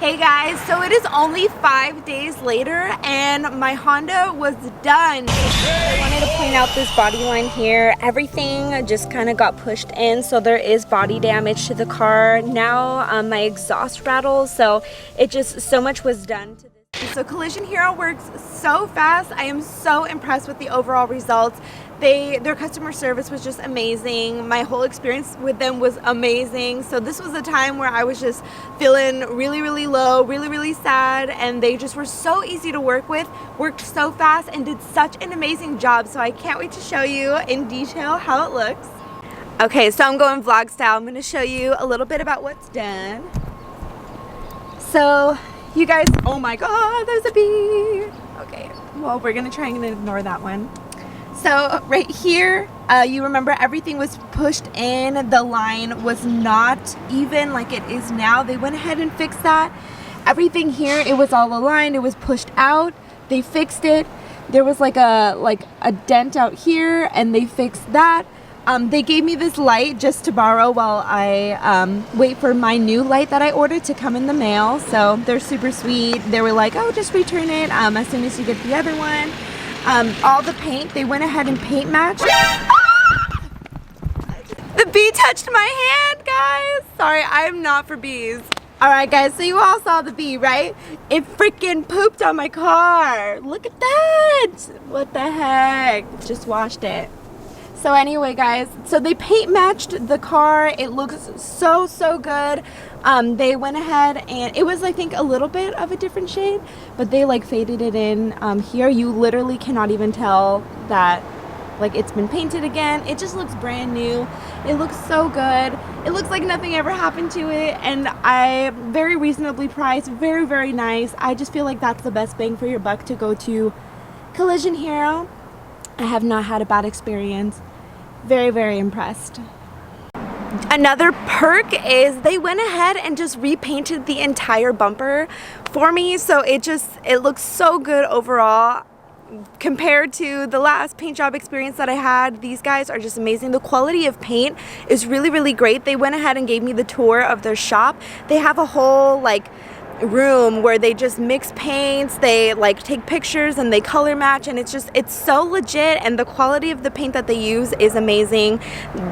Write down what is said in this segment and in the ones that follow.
Hey guys, so it is only 5 days later and my Honda was done. I wanted to point out this body line here. Everything just kind of got pushed in, so there is body damage to the car. Now my exhaust rattles, so it just, so much was done to this. So Collision Hero works so fast. I am so impressed with the overall results. Their customer service was just amazing. My whole experience with them was amazing. So this was a time where I was just feeling really low, really sad, and they just were so easy to work with, worked so fast, and did such an amazing job. So I can't wait to show you in detail how it looks. Okay, so I'm going vlog style. I'm gonna show you a little bit about what's done. So you guys, oh my God, there's a bee. Okay, well, we're gonna try and ignore that one. So right here, you remember everything was pushed in. The line was not even like it is now. They went ahead and fixed that. Everything here, it was all aligned. It was pushed out. They fixed it. There was like a dent out here, and they fixed that. They gave me this light just to borrow while I wait for my new light that I ordered to come in the mail. So they're super sweet. They were like, oh, just return it as soon as you get the other one. All the paint, they went ahead and paint matched. The bee touched my hand, guys. Sorry, I'm not for bees. All right, guys, so you all saw the bee, right? It freaking pooped on my car. Look at that. What the heck? Just washed it. So anyway, guys, so they paint matched the car. It looks so good. They went ahead and it was, I think, a little bit of a different shade, but they like faded it in. Here you literally cannot even tell that like it's been painted again. It just looks brand new. It looks so good. It looks like nothing ever happened to it, and I very reasonably priced, very nice. I just feel like that's the best bang for your buck to go to Collision Hero. I have not had a bad experience. Very impressed. Another perk is they went ahead and just repainted the entire bumper for me, so it looks so good overall. Compared to the last paint job experience that I had, these guys are just amazing. The quality of paint is really great. They went ahead and gave me the tour of their shop. They have a whole like room where they just mix paints, they like take pictures and they color match, and it's so legit, and the quality of the paint that they use is amazing.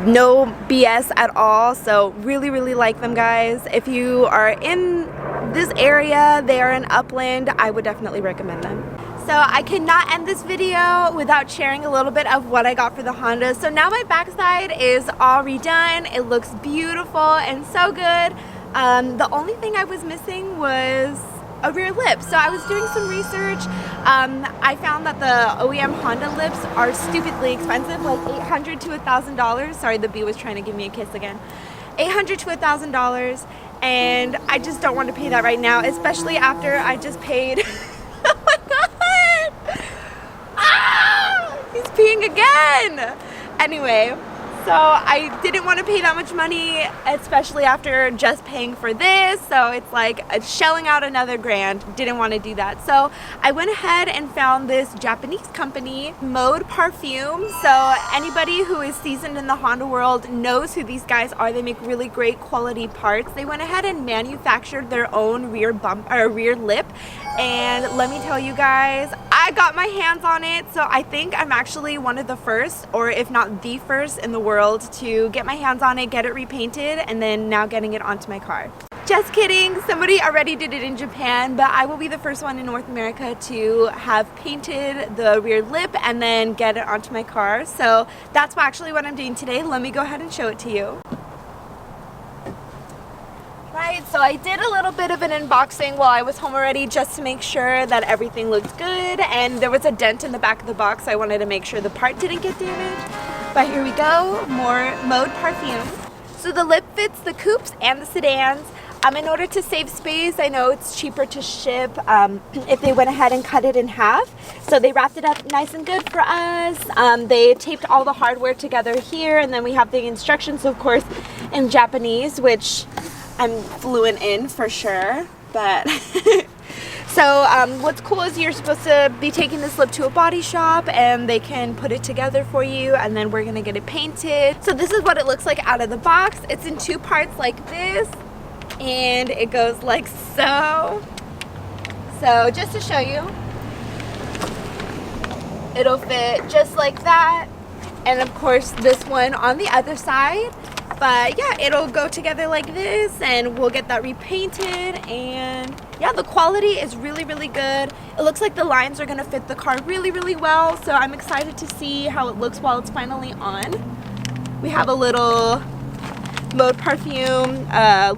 No BS at all. So really like them, guys. If you are in this area, they are in Upland, I would definitely recommend them. So I could not end this video without sharing a little bit of what I got for the Honda. So now my backside is all redone. It looks beautiful and so good. The only thing I was missing was a rear lip. So I was doing some research. I found that the OEM Honda lips are stupidly expensive, like $800 to $1,000. Sorry, the bee was trying to give me a kiss again. $800 to $1,000, and I just don't want to pay that right now, especially after I just paid. Oh my God! Ah! He's peeing again! Anyway. So I didn't want to pay that much money, especially after just paying for this. So it's like shelling out another grand. Didn't want to do that. So I went ahead and found this Japanese company, Mode Parfum. So anybody who is seasoned in the Honda world knows who these guys are. They make really great quality parts. They went ahead and manufactured their own rear lip. And let me tell you guys, I got my hands on it. So I think I'm actually one of the first, or if not the first in the world, to get my hands on it, get it repainted, and then now getting it onto my car. Just kidding, somebody already did it in Japan, but I will be the first one in North America to have painted the rear lip and then get it onto my car. So that's actually what I'm doing today. Let me go ahead and show it to you. Right, so I did a little bit of an unboxing while I was home already, just to make sure that everything looked good, and there was a dent in the back of the box. I wanted to make sure the part didn't get damaged. But here we go, more Mode Parfum. So the lip fits the coupes and the sedans. In order to save space, I know it's cheaper to ship if they went ahead and cut it in half. So they wrapped it up nice and good for us. They taped all the hardware together here, and then we have the instructions, of course, in Japanese, which I'm fluent in for sure. But so what's cool is you're supposed to be taking this lip to a body shop and they can put it together for you, and then we're gonna get it painted. So this is what it looks like out of the box. It's in two parts like this. and it goes like so. So just to show you, it'll fit just like that, and of course this one on the other side. But yeah, it'll go together like this, and we'll get that repainted. And yeah, the quality is really, really good. It looks like the lines are gonna fit the car really, really well, so I'm excited to see how it looks while it's finally on. We have a little Mode Parfum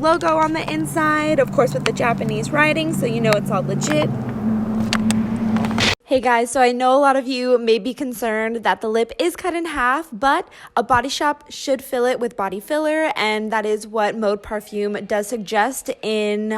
logo on the inside, of course with the Japanese writing, so you know it's all legit. Hey guys, so I know a lot of you may be concerned that the lip is cut in half, but a body shop should fill it with body filler, and that is what Mode Parfum does suggest in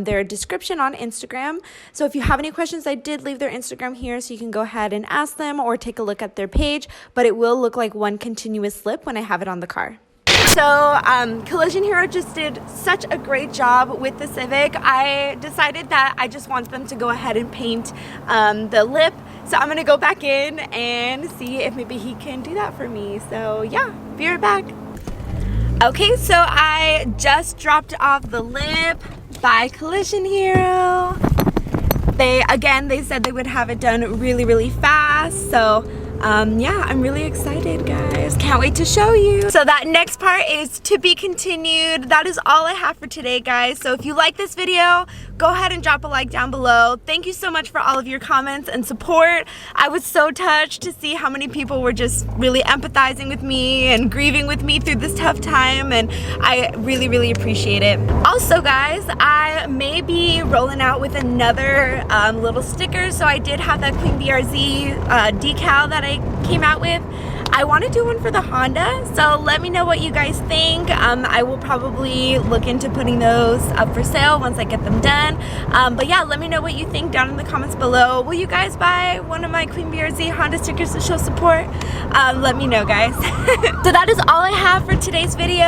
their description on Instagram. So if you have any questions, I did leave their Instagram here, so you can go ahead and ask them or take a look at their page, but it will look like one continuous lip when I have it on the car. So Collision Hero just did such a great job with the Civic. I decided that I just want them to go ahead and paint the lip. So I'm gonna go back in and see if maybe he can do that for me. So yeah, be right back. Okay, so I just dropped off the lip by Collision Hero. They said they would have it done really, really fast. So yeah, I'm really excited, guys. Can't wait to show you. So that next part is to be continued. That is all I have for today, guys. So if you like this video, go ahead and drop a like down below. Thank you so much for all of your comments and support. I was so touched to see how many people were just really empathizing with me and grieving with me through this tough time, and I really, really appreciate it. Also, guys, I may be rolling out with another little sticker. So I did have that Queen BRZ decal that I came out with. I want to do one for the Honda, so let me know what you guys think. I will probably look into putting those up for sale once I get them done. But yeah, let me know what you think down in the comments below. Will you guys buy one of my Queen BRZ Honda stickers to show support? Let me know, guys. So that is all I have for today's video.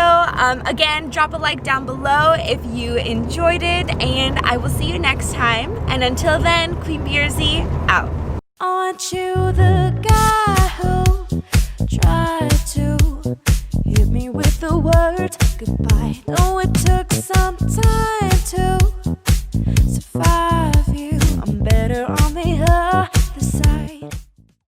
Again, drop a like down below if you enjoyed it, and I will see you next time. And until then, Queen BRZ out. Aren't you the guy who tried to hit me with the words goodbye? Though it took some time.